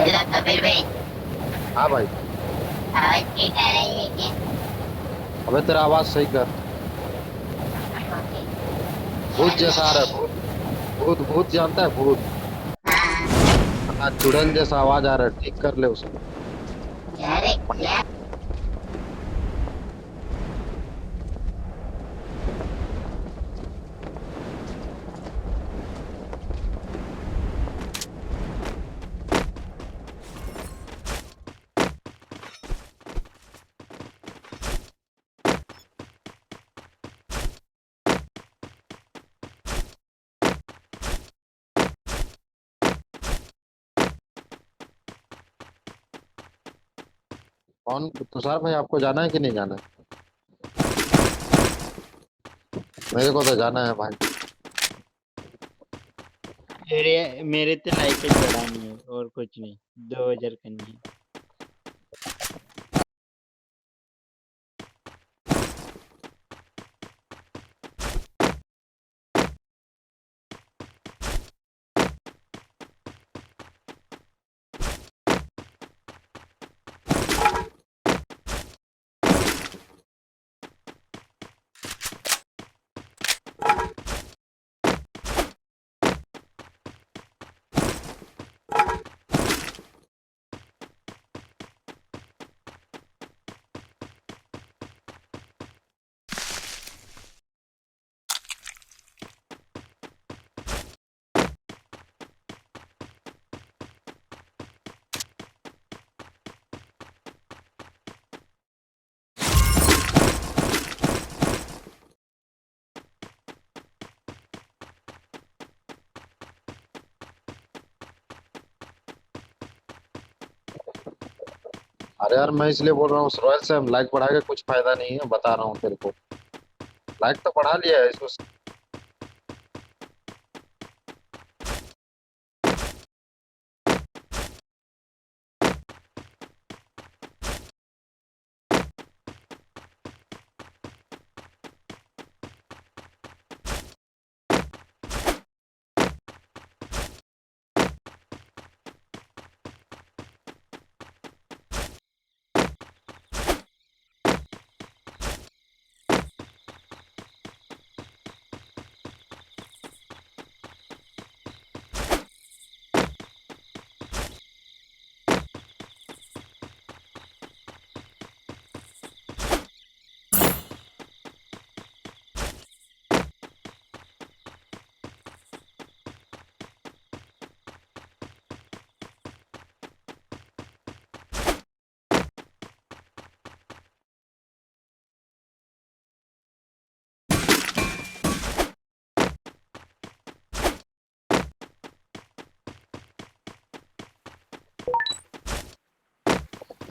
Hello Kabir भाई। हाँ भाई। आवाज ठीक आ रही है क्या? अबे तेरा आवाज सही कर। ओके। भूत ध्यान जैसा आ लगा रहा है, है। भूत। भूत भूत जानता है, भूत। हाँ। हाँ, चुड़ैल जैसा आवाज आ रहा है, ठीक कर ले उसको। अरे क्या? कौन? तुषार भाई, आपको जाना है कि नहीं जाना है? मेरे को तो जाना है भाई। मेरे तो लाइक बढ़ानी है और कुछ नहीं। 2000 करनी है। अरे यार, मैं इसलिए बोल रहा हूँ रॉयल से लाइक बढ़ा के कुछ फायदा नहीं है, बता रहा हूँ तेरे को। लाइक तो बढ़ा लिया है इसको।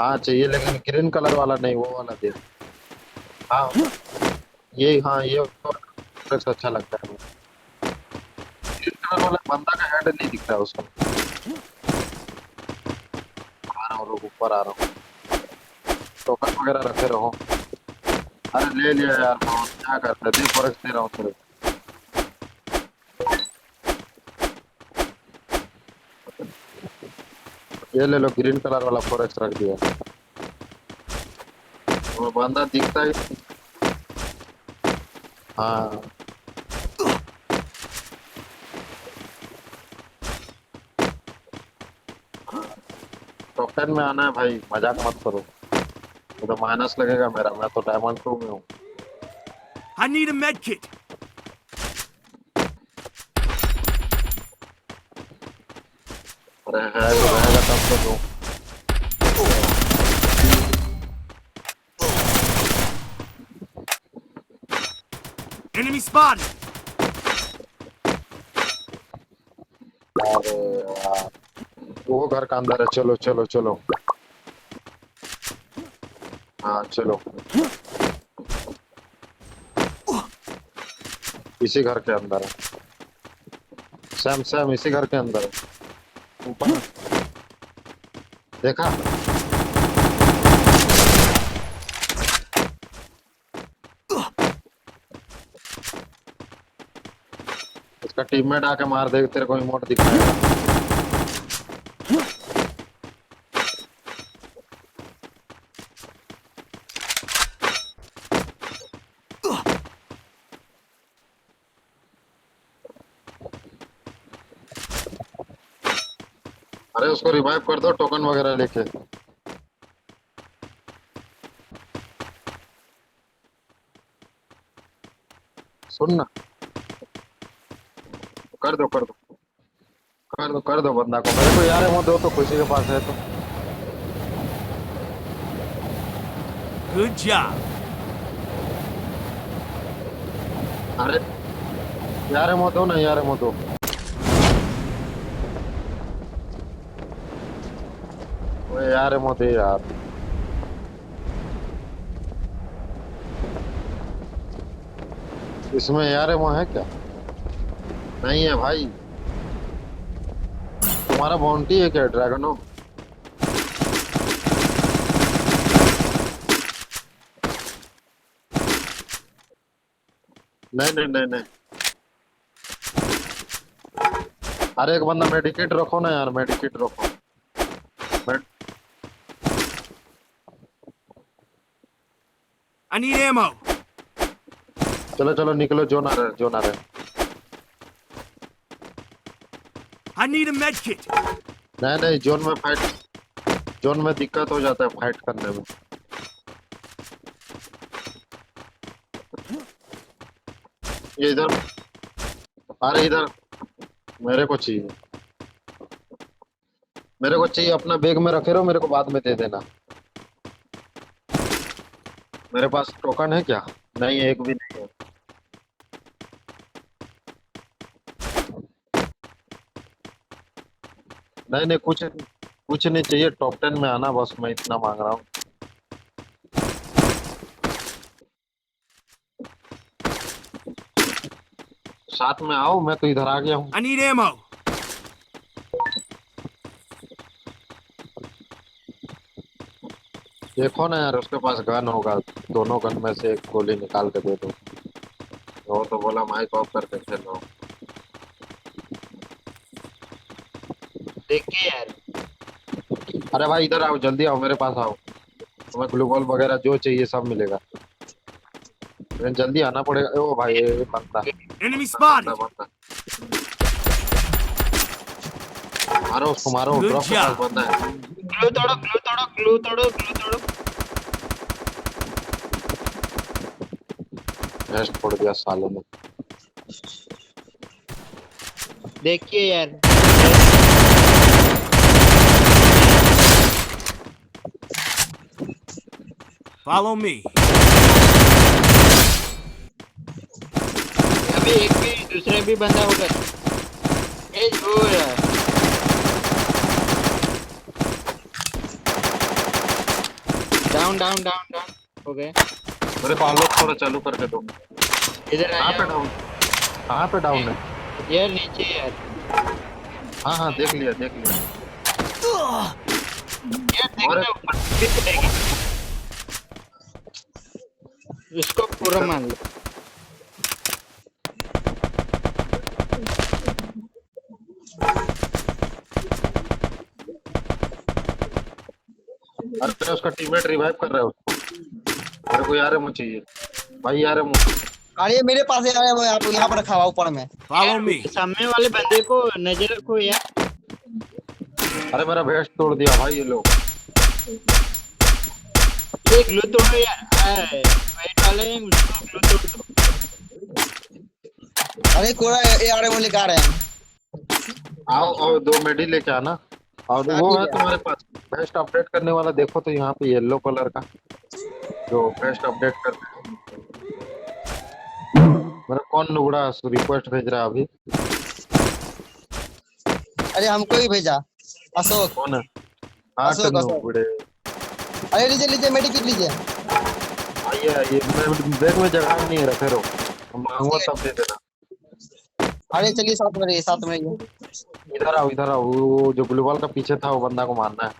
हाँ चाहिए, लेकिन ग्रीन कलर वाला नहीं, वो वाला दे। हाँ, ये वाला अच्छा लगता है मुझे। ग्रीन कलर वाला बंदा का हेड नहीं दिख रहा है उसका। आ रहा हूँ, लोग ऊपर आ रहा हूँ। टोकन वगैरह रखे रहो। अरे ले लिया यार, बहुत क्या करते हैं, दे फॉरेक्स दे रहा हूँ तेरे को। ये ले लो, ग्रीन कलर वाला फॉरेक्स रख दिया। वो बंदा दिखता ही नहीं। हाँ। टोकन में आना है भाई, मजाक मत करो। वो तो माइनस लगेगा मेरा, मैं तो डायमंड 2 में हूँ। I need a med kit. अरे है, रहेगा तब तो दो। Enemy spotted. अरे यार, वो घर का अंदर है, चलो चलो चलो। हाँ चलो। इसी घर के अंदर है। सैम सैम इसी घर के अंदर है। ऊपर है। देखा? इसका टीममेट आके मार देगा, तेरे को इमोट दिखाएगा। अरे उसको रिवाइव कर दो टोकन वगैरह लेके। सुन ना, कर दो कर दो कर दो कर दो बंदा को। मेरे को यार वो दो तो खुशी के पास है तो। Good job. अरे यार वो दो ना, यार वो दो। वो यार वो दे यार। इसमें यार वो है क्या? नहीं है भाई। तुम्हारा बाउंटी है क्या ड्रैगनो? नहीं नहीं नहीं नहीं। अरे एक बंदा मेडिकेट रखो ना यार, मेडिकेट रखो। Made... I need ammo. चलो चलो निकलो, जो ना रहे जो ना रहे। I need a med kit. नहीं नहीं, जोन में फाइट, जोन में दिक्कत हो जाता है फाइट करने में। ये इधर, अरे इधर मेरे को चाहिए, मेरे को चाहिए। अपना बैग में रखे रहो, मेरे को बाद में दे देना। मेरे पास टोकन है क्या? नहीं, एक भी नहीं है। नहीं नहीं, कुछ नहीं चाहिए। टॉप 10 में आना बस, मैं इतना मांग रहा हूँ। साथ में आओ, मैं तो इधर आ गया हूँ। I need ammo. देखो ना यार, उसके पास गन होगा, दोनों गन में से एक गोली निकाल के दे दो। वो तो बोला माइक ऑफ करके खेलो। देख के यार। अरे भाई इधर आओ, जल्दी आओ, मेरे पास आओ। तुम्हें ग्लूकोल वगैरह जो चाहिए सब मिलेगा, लेकिन जल्दी आना पड़ेगा। ओ भाई ये बंदा Enemy spotted. बंदा, मारो उसको मारो। Good ड्रॉप के पास job. बंदा है। ग्लू तोड़ो ग्लू तोड़ो ग्लू तोड़ो ग्लू तोड़ो। नेस्ट फोड़ दिया सालों ने। देखिए यार। Follow me. अभी एक भी दूसरे भी बंदा होगा। ए जो यार। डाउन डाउन डाउन डाउन हो गए। मेरे को आलोक थोड़ा चालू करके दो। इधर कहाँ पे आया डाउन, कहाँ पे डाउन है? यार, नीचे यार। हाँ हाँ देख लिया देख लिया। यार देखना ऊपर भी पड़ेगी। इसको पूरा मान लो। अरे उसका टीममेट रिवाइव कर रहा है उसको। मेरे को यार मुझे चाहिए भाई, यार मुझे। अरे मेरे पास है यार, वो यहाँ पर रखा हुआ ऊपर में। Follow me. सामने वाले बंदे को नजर रखो यार। अरे मेरा वेस्ट तोड़ दिया भाई ये लोग। ये ग्लू तोड़ो यार। वाइट वाले हैं, उसको ग्लू तोड़ दो। अरे कोड़ा यार वो लेकर आ रहे हैं। आओ और 2 मेडी लेके आना। और वो है तुम्हारे पास बेस्ट अपडेट करने वाला, देखो तो यहाँ पे येलो कलर का जो बेस्ट अपडेट करते हैं। मेरा कौन नुगड़ा रिक्वेस्ट भेज रहा है अभी? अरे हमको ही भेजा अशोक। कौन है? हाँ अशोक, अशोक। नुगड़े। अरे लीजिए लीजिए मेडिकेट लीजिए। आइए आइए, मेरे बैग में जगह नहीं है, रखे रहो, मांगूंगा तब दे देना। अरे चलिए साथ में रहिए, साथ में रहिए। इधर आओ इधर आओ, वो जो ग्लोबल का पीछे था वो बंदा को मारना है।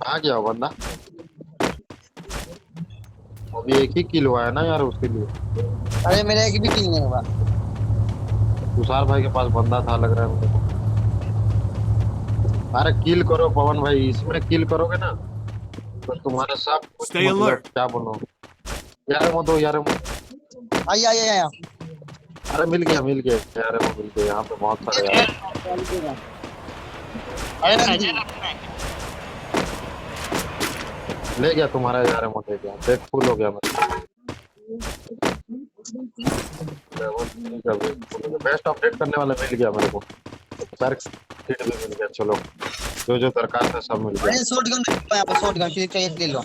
कहाँ गया वो बंदा? अभी एक ही किल हुआ है ना यार उसके लिए। अरे मेरा एक भी किल नहीं हुआ। तुषार भाई के पास बंदा था लग रहा है मेरे को। अरे किल करो पवन भाई, इसमें किल करोगे ना तो तुम्हारे सब कुछ Stay मतलब alert. क्या बोलो। यार वो दो, यार वो। आइए आइए आइए। अरे मिल गया यार वो मिल गया। यहाँ पे बहुत सारे यार। अरे नजर नहीं रखना है। ले गया तुम्हारा यार, एमो ले गया, बैग फुल हो गया मेरा। बेस्ट अपडेट करने वाला मिल गया मेरे को, पैर किट भी मिल गया। चलो जो जो दरकार था सब मिल गया। अरे शॉट गन यहाँ पर, शॉट गन किसी चाहिए तो ले लो।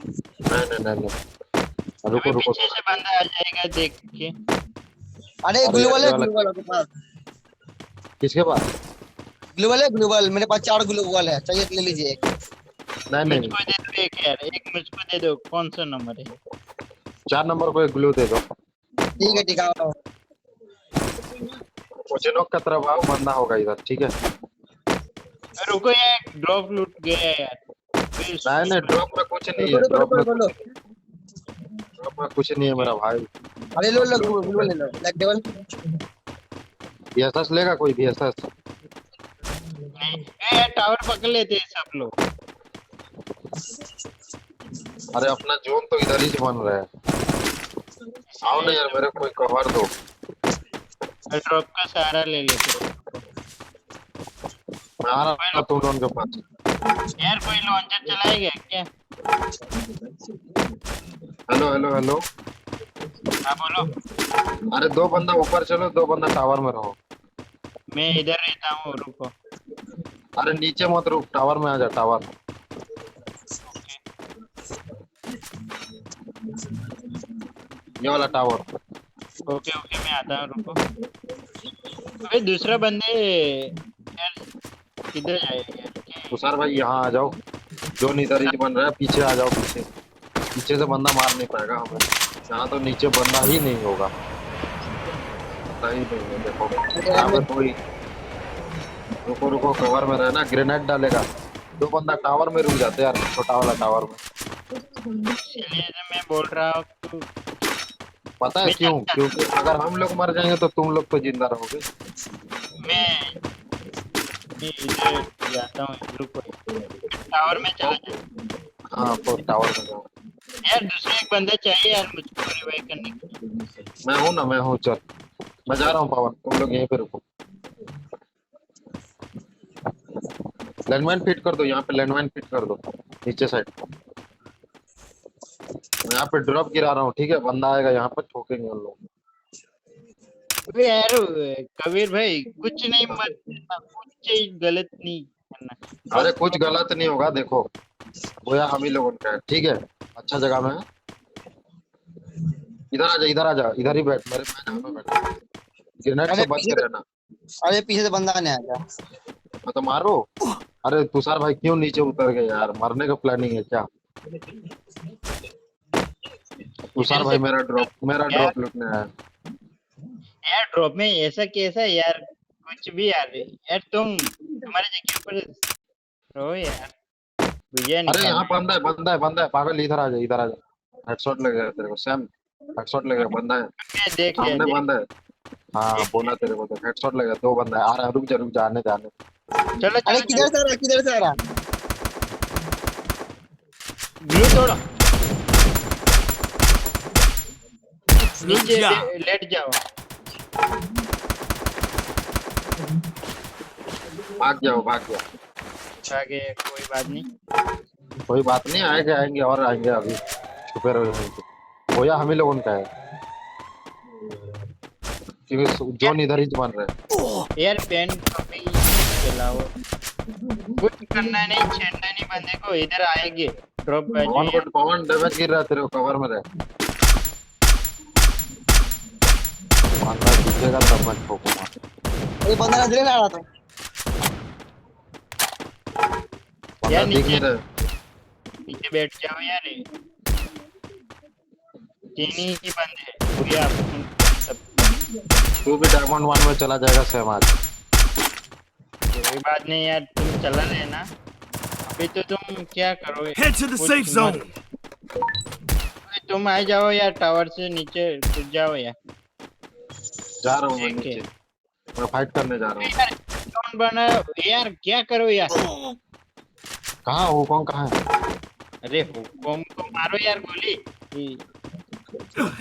नहीं रुको अभी रुको। पीछे से बंदा आ जाएगा देख के। अरे अरे ग्लूवल है, ये वाला- ग्लूवल के पास किसके पास? ग्लूवल है, ग्लूवल मेरे पास 4 ग्लूवल है, चाहिए तो ले लीजिए एक। नहीं मुझको दे दो एक यार, एक मुझको दे दो। कौन सा नंबर है? 4 नंबर को एक ग्लू दे दो। ठीक है आओ। वो जिनोक का तरफ आओ, बंदा होगा इधर, ठीक है? रुको यार, ड्रॉप लूट गया यार। नहीं ड्रॉप में कुछ नहीं है, ड्रॉप में कुछ नहीं है मेरा भाई। अरे लो लो ग्लूवल ले लो, ब्लैक डेवल। बीएसएस लेगा कोई? बीएसएस यार टावर पकड़ लेते हैं सब लोग। अरे अपना जोन तो इधर ही से बन रहा है। आओ ना यार, मेरे को कोई कवर दो। ड्रॉप का सहारा ले लेते हैं। मैं आ रहा हूँ तुम लोगों के पास। यार कोई लॉन्चर चलाएगा क्या? हेलो। हाँ बोलो। अरे 2 बंदा ऊपर चलो, 2 बंदा टावर में रहो। मैं इधर रहता हूँ, रुको। अरे नीचे मत रुक, टावर में आ जा, टावर। ये वाला टावर। ओके मैं आता हूँ, रुको। अबे दूसरा बंदे यार किधर जाएगा यार? तुषार भाई यहाँ आ जाओ, जोन इधर ही बन रहा है, पीछे आ जाओ। पीछे से बंदा मार नहीं पाएगा हमें, यहाँ तो नीचे बंदा ही नहीं होगा। सही नहीं है, देखो यहाँ पे कोई। रुको कवर में रहना, ग्रेनेड डालेगा। 2 बंदा टावर में रुक जाते यार, छोटा वाला टावर में। इसलिए तो मैं बोल रहा हूँ तू। पता है क्यों? क्योंकि अगर हम लोग मर जाएंगे तो तुम लोग तो जिंदा रहोगे। मैं इधर जाता हूँ, रुको। टावर में चला जाए। हाँ तो टावर में जाओ। यार दूसरा एक बंदा चाहिए यार मुझको रिवाइव करने के लिए। मैं हूँ, चल मैं जा रहा हूँ पवन, तुम लोग यहीं पे रुको। लैंडमाइन फिट कर दो, यहाँ पे लैंडमाइन फिट कर दो नीचे साइड। मैं यहाँ पे ड्रॉप गिरा रहा हूँ, ठीक है? बंदा आएगा यहाँ पे, ठोकेंगे उन लोग। अबे यार कबीर भाई कुछ नहीं, मत कुछ गलत नहीं करना। अरे कुछ गलत नहीं होगा, देखो वो यार हम ही लोगों का है, ठीक है? अच्छा जगह में है। इधर आ जा, इधर ही बैठ, मेरे मैं जहाँ पे बैठा। ग्रेनेड से बच के रहना। अरे पीछे से बंदा आने आ गया। मैं तो मारो। अरे तुषार भाई क्यों नीचे उतर गए यार? मरने का प्लानिंग है क्या? तुषार भाई मेरा ड्रॉप लूटने आया। यार ड्रॉप में ऐसा कैसा यार? कुछ भी यार तुम्हारे जगह पर रहो यार। भैया अरे यहाँ बंदा है पागल, इधर आ जा। हेडशॉट लगेगा तेरे को सैम, हेडशॉट लगेगा। बंदा है देख सामने, लिया। बंदा है। हाँ बोला तेरे को तो, हेडशॉट लगेगा। 2 बंदा है, आ रहा है। रुक जा, आने जाने। चलो अरे किधर से आ रहा? ग्लू तोड़ो, नीचे जा। लेट जाओ। भाग जाओ। आगे कोई बात नहीं। कोई बात नहीं, आएंगे और आएंगे। अभी छुपे रहो यहीं पे। गोया हम ही लोगों का है, क्योंकि जोन इधर ही बन रहे हैं। यार पेन चलाओ, कुछ करना नहीं, छेड़ना नहीं बंदे को। इधर आएंगे ड्रॉप पे। पवन डैमेज गिर रहा है, तेरे को कवर में रहे। बंदा दिखेगा तब मैं ठोकूंगा। ये बंदा नजर नहीं आ रहा था। बंदा दिख नहीं रहा। नीचे बैठ जाओ यार। चीनी ही बंद है भैया। तू भी डायमंड 1 में चला जाएगा सेम आज। कोई बात नहीं यार, तुम चला लेना। अभी तो तुम क्या करोगे? Head to the safe zone. तुम आ जाओ यार, टावर से नीचे कूद जाओ यार। जा रहा हूँ मैं ठीक है। नीचे, मैं फाइट करने जा रहा हूँ। यार कौन बना यार? क्या करो यार? कहाँ वो? कौन कहाँ है? अरे हुकुम को मारो यार गोली।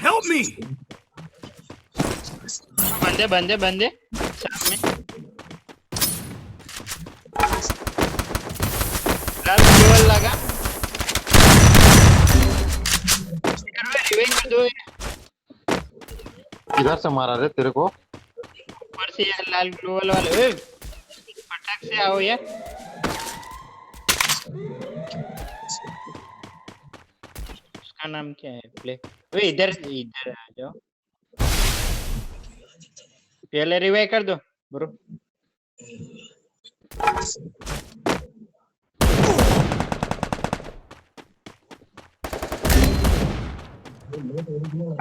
Help me! बंदे सामने। किधर से मारा रे तेरे को? ऊपर से यार लाल ग्लोबल वाले फटाक से आओ यार। उसका नाम क्या है? प्ले ओए इधर इधर आ जाओ। पहले रिवाइव कर दो ब्रो।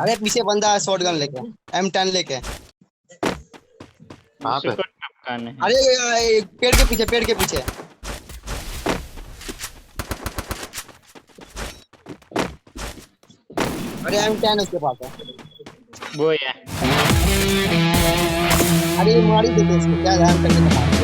अरे पीछे बंदा है शॉटगन लेके, M10 लेके। कहाँ पे? उसको टपकाना है। अरे पेड़ के पीछे, पेड़ के पीछे। अरे M10 उसके पास है। वो यार अरे ये मारी देते इसको, क्या ध्यान करके बता।